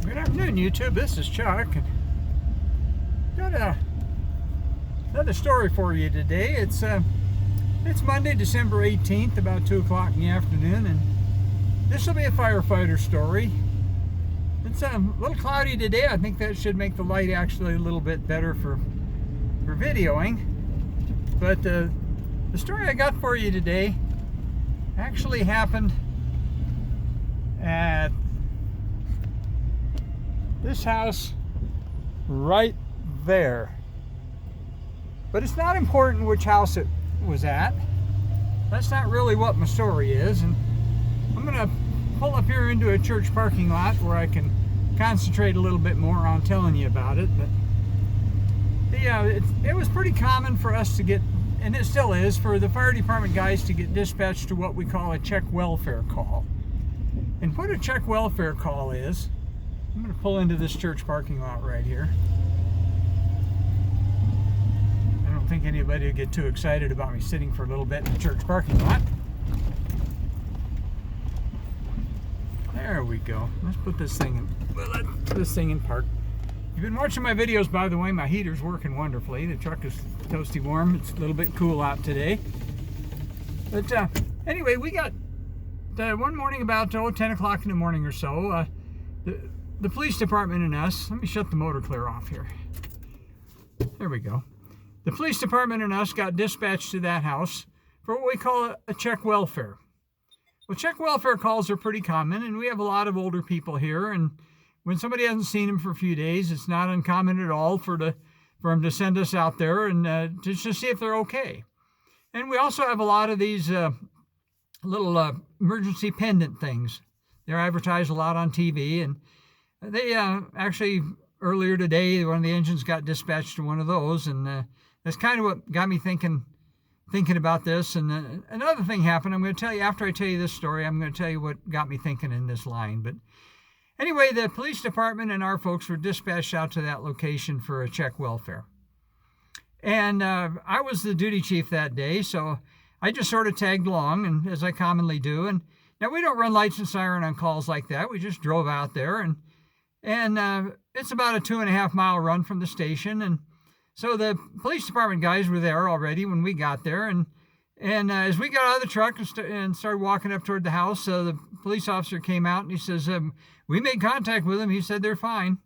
Good afternoon, YouTube. This is Chuck. Got another story for you today. It's Monday, December 18th, about 2 o'clock in the afternoon, and this will be a firefighter story. It's a little cloudy today. I think that should make the light actually a little bit better for videoing. But the story I got for you today actually happened at this house right there. But it's not important which house it was at. That's not really what my story is. And I'm gonna pull up here into a church parking lot where I can concentrate a little bit more on telling you about it. But it was pretty common for us to get, and it still is, for the fire department guys to get dispatched to what we call a check welfare call. And what a check welfare call is, I'm going to pull into this church parking lot right here. I don't think anybody will get too excited about me sitting for a little bit in the church parking lot. There we go. Let's put this thing in park. If you've been watching my videos, by the way, my heater's working wonderfully. The truck is toasty warm. It's a little bit cool out today. But anyway, we got one morning about 10 o'clock in the morning or so, the police department and us, let me shut the motor clear off here. There we go. The police department and us got dispatched to that house for what we call a check welfare. Well, check welfare calls are pretty common, and we have a lot of older people here, and when somebody hasn't seen them for a few days, it's not uncommon at all for them to send us out there and to just see if they're okay. And we also have a lot of these little emergency pendant things. They're advertised a lot on TV, and they actually earlier today, one of the engines got dispatched to one of those, and that's kind of what got me thinking about this. And another thing happened. I'm going to tell you after I tell you this story. I'm going to tell you what got me thinking in this line. But anyway, the police department and our folks were dispatched out to that location for a check welfare, and I was the duty chief that day, so I just sort of tagged along, and as I commonly do. And now we don't run lights and siren on calls like that. We just drove out there, and it's about a 2.5 mile run from the station. And so the police department guys were there already when we got there. And as we got out of the truck and started walking up toward the house, the police officer came out and he says, we made contact with them. He said they're fine.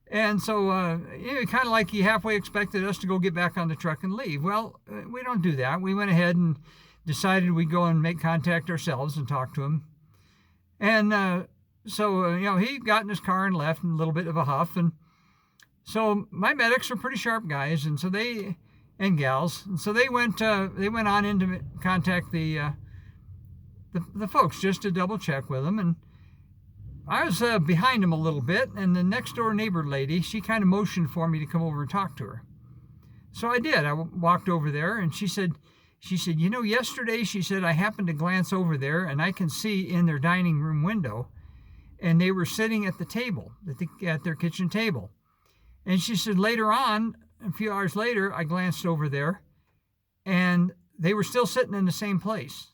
And so, kind of like he halfway expected us to go get back on the truck and leave. Well, we don't do that. We went ahead and decided we'd go and make contact ourselves and talk to him. And so, he got in his car and left in a little bit of a huff. And so my medics are pretty sharp guys, and gals. And so they went on in to contact the folks just to double check with them. And I was behind him a little bit, and the next door neighbor lady, she kind of motioned for me to come over and talk to her. So I did. I walked over there, and she said, yesterday, she said, I happened to glance over there, and I can see in their dining room window, and they were sitting at the table, at their kitchen table. And she said, later on, a few hours later, I glanced over there, and they were still sitting in the same place.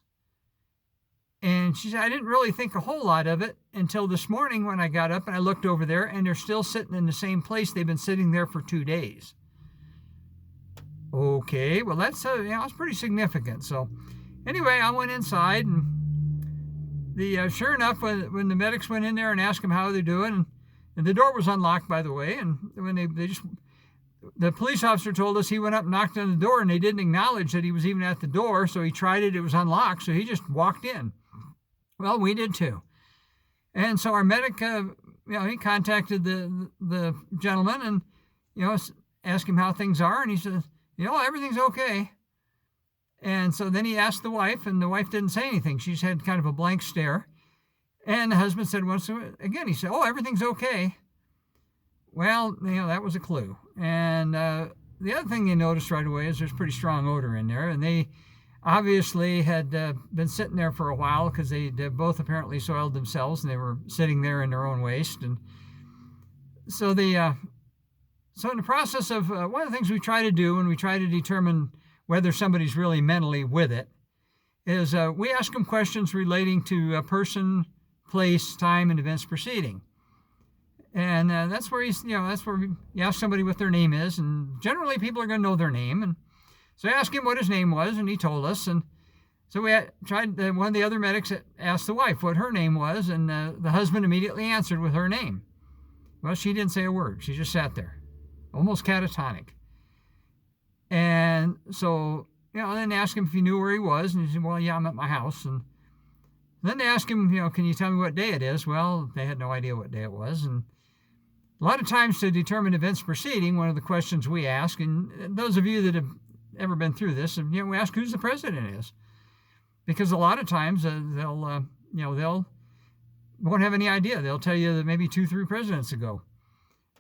And she said, I didn't really think a whole lot of it until this morning when I got up and I looked over there, and they're still sitting in the same place. They've been sitting there for 2 days. Okay, well, that's it's pretty significant. So anyway, I went inside, and sure enough, when the medics went in there and asked them how they're doing, and the door was unlocked, by the way, and when the police officer told us he went up and knocked on the door, and they didn't acknowledge that he was even at the door, so he tried it was unlocked, so he just walked in. Well, we did too. And so our medic, he contacted the gentleman and, asked him how things are, and he said, everything's okay. And so then he asked the wife, and the wife didn't say anything. She just had kind of a blank stare. And the husband said once again, he said, everything's okay. Well, that was a clue. And the other thing they noticed right away is there's pretty strong odor in there, and they obviously had been sitting there for a while because they both apparently soiled themselves, and they were sitting there in their own waste. And so so in the process of one of the things we try to do when we try to determine whether somebody's really mentally with it is we ask them questions relating to a person, place, time, and events proceeding. And that's where that's where you ask somebody what their name is, and generally people are going to know their name. And so I asked him what his name was, and he told us. And so we tried. One of the other medics asked the wife what her name was, and the husband immediately answered with her name. Well, she didn't say a word. She just sat there, almost catatonic. And so, then asked him if he knew where he was, and he said, "Well, yeah, I'm at my house." And then they asked him, "Can you tell me what day it is?" Well, they had no idea what day it was. And a lot of times to determine events preceding, one of the questions we ask, and those of you that have ever been through this, we ask who's the president is, because a lot of times they'll won't have any idea. They'll tell you that maybe 2-3 presidents ago.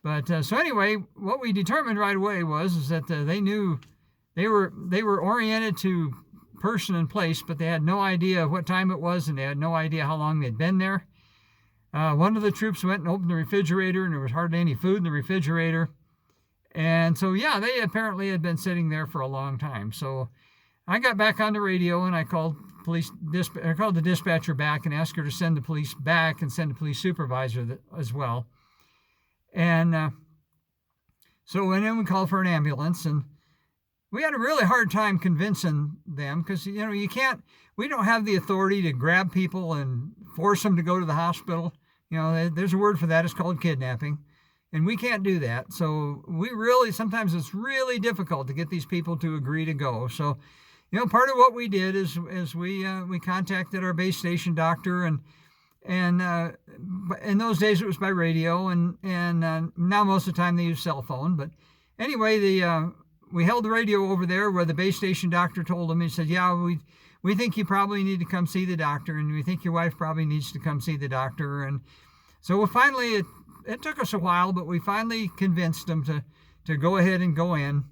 But so anyway, what we determined right away is that they knew they were oriented to person and place, but they had no idea what time it was, and they had no idea how long they'd been there. One of the troops went and opened the refrigerator, and there was hardly any food in the refrigerator. And so, they apparently had been sitting there for a long time. So I got back on the radio, and I called the dispatcher back and asked her to send the police back and send the police supervisor as well. And so and then we called for an ambulance, and we had a really hard time convincing them because, we don't have the authority to grab people and force them to go to the hospital. There's a word for that. It's called kidnapping. And we can't do that. So sometimes it's really difficult to get these people to agree to go. So, part of what we did is we contacted our base station doctor, and in those days it was by radio, and now most of the time they use cell phone. But anyway, we held the radio over there where the base station doctor told them. He said, "Yeah, we think you probably need to come see the doctor, and we think your wife probably needs to come see the doctor." And so finally, it took us a while, but we finally convinced them to go ahead and go in.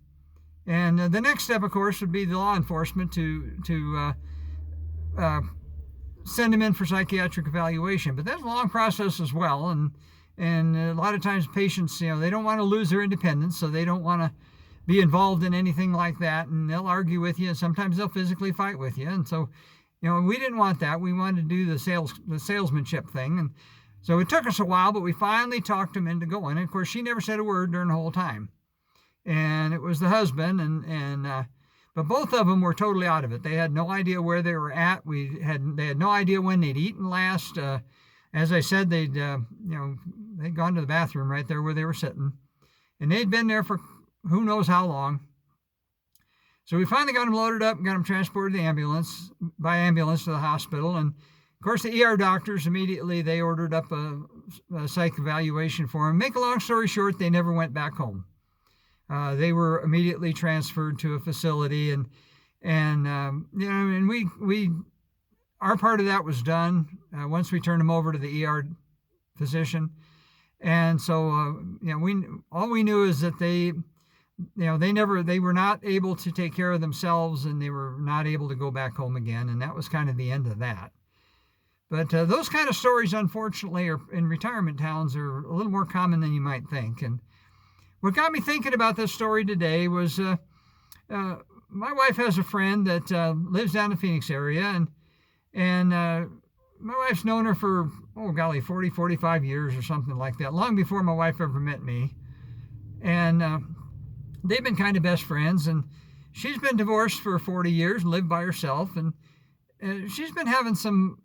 And the next step, of course, would be the law enforcement to send them in for psychiatric evaluation. But that's a long process as well. And a lot of times patients, they don't want to lose their independence, so they don't want to be involved in anything like that. And they'll argue with you, and sometimes they'll physically fight with you. And so, we didn't want that. We wanted to do the salesmanship thing. And so it took us a while, but we finally talked them into going. And of course, she never said a word during the whole time. And it was the husband, but both of them were totally out of it. They had no idea where they were at. They had no idea when they'd eaten last. As I said, they'd gone to the bathroom right there where they were sitting, and they'd been there for who knows how long. So we finally got them loaded up and got them transported by ambulance to the hospital. And of course, the ER doctors immediately, they ordered up a psych evaluation for them. Make a long story short, they never went back home. They were immediately transferred to a facility, and our part of that was done once we turned them over to the ER physician. And so all we knew is that they were not able to take care of themselves, and they were not able to go back home again, and that was kind of the end of that. But those kind of stories, unfortunately, in retirement towns are a little more common than you might think. And what got me thinking about this story today was my wife has a friend that lives down in the Phoenix area, and my wife's known her for, 40, 45 years or something like that, long before my wife ever met me. And they've been kind of best friends, and she's been divorced for 40 years and lived by herself, and she's been having some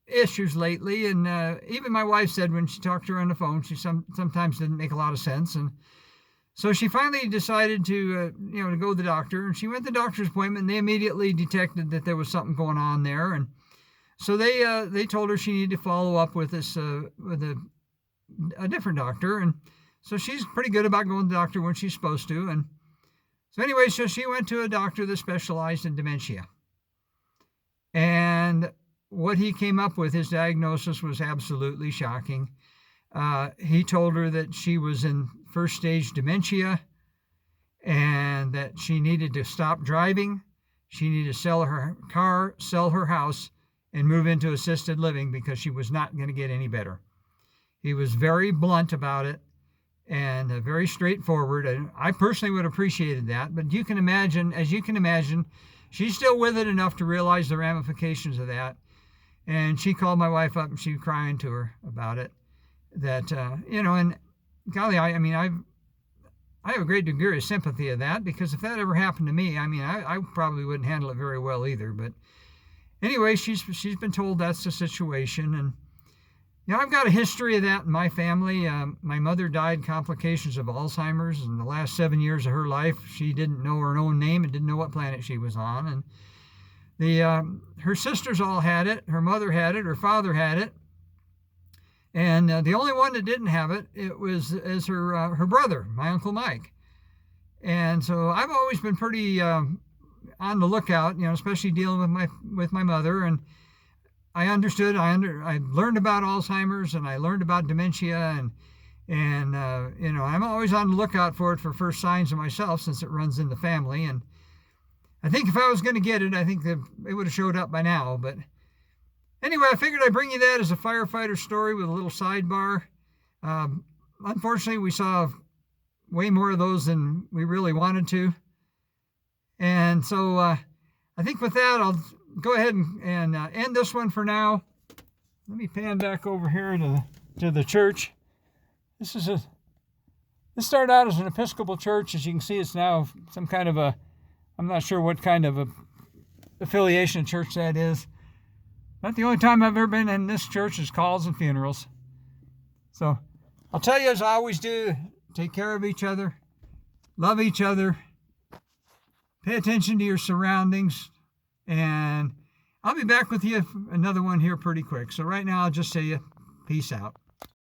issues lately, and even my wife said when she talked to her on the phone, she sometimes didn't make a lot of sense. And so she finally decided to go to the doctor, and she went to the doctor's appointment, and they immediately detected that there was something going on there. And so they told her she needed to follow up with a different doctor. And so she's pretty good about going to the doctor when she's supposed to. And so anyway, so she went to a doctor that specialized in dementia. And what he came up with, his diagnosis, was absolutely shocking. He told her that she was in first stage dementia, and that she needed to stop driving. She needed to sell her car, sell her house, and move into assisted living because she was not going to get any better. He was very blunt about it and very straightforward. And I personally would have appreciated that. But as you can imagine, she's still with it enough to realize the ramifications of that. And she called my wife up, and she was crying to her about it. that and golly, I mean, I have a great degree of sympathy of that, because if that ever happened to me, I mean, I probably wouldn't handle it very well either. But anyway, she's been told that's the situation, and I've got a history of that in my family. My mother died complications of Alzheimer's in the last 7 years of her life. She didn't know her own name and didn't know what planet she was on. And her sisters all had it. Her mother had it. Her father had it. And the only one that didn't have it, it was her brother, my Uncle Mike. And so I've always been pretty on the lookout, especially dealing with my mother. And I understood. I learned about Alzheimer's, and I learned about dementia, and I'm always on the lookout for it, for first signs of myself, since it runs in the family. And I think if I was going to get it, I think that it would have showed up by now. But anyway, I figured I'd bring you that as a firefighter story with a little sidebar. Unfortunately, we saw way more of those than we really wanted to, and so I think with that, I'll go ahead and end this one for now. Let me pan back over here to the church. This started out as an Episcopal church. As you can see, it's now some kind of I'm not sure what kind of a affiliation church that is. But the only time I've ever been in this church is calls and funerals. So I'll tell you, as I always do, take care of each other, love each other, pay attention to your surroundings. And I'll be back with you another one here pretty quick. So right now, I'll just say peace out.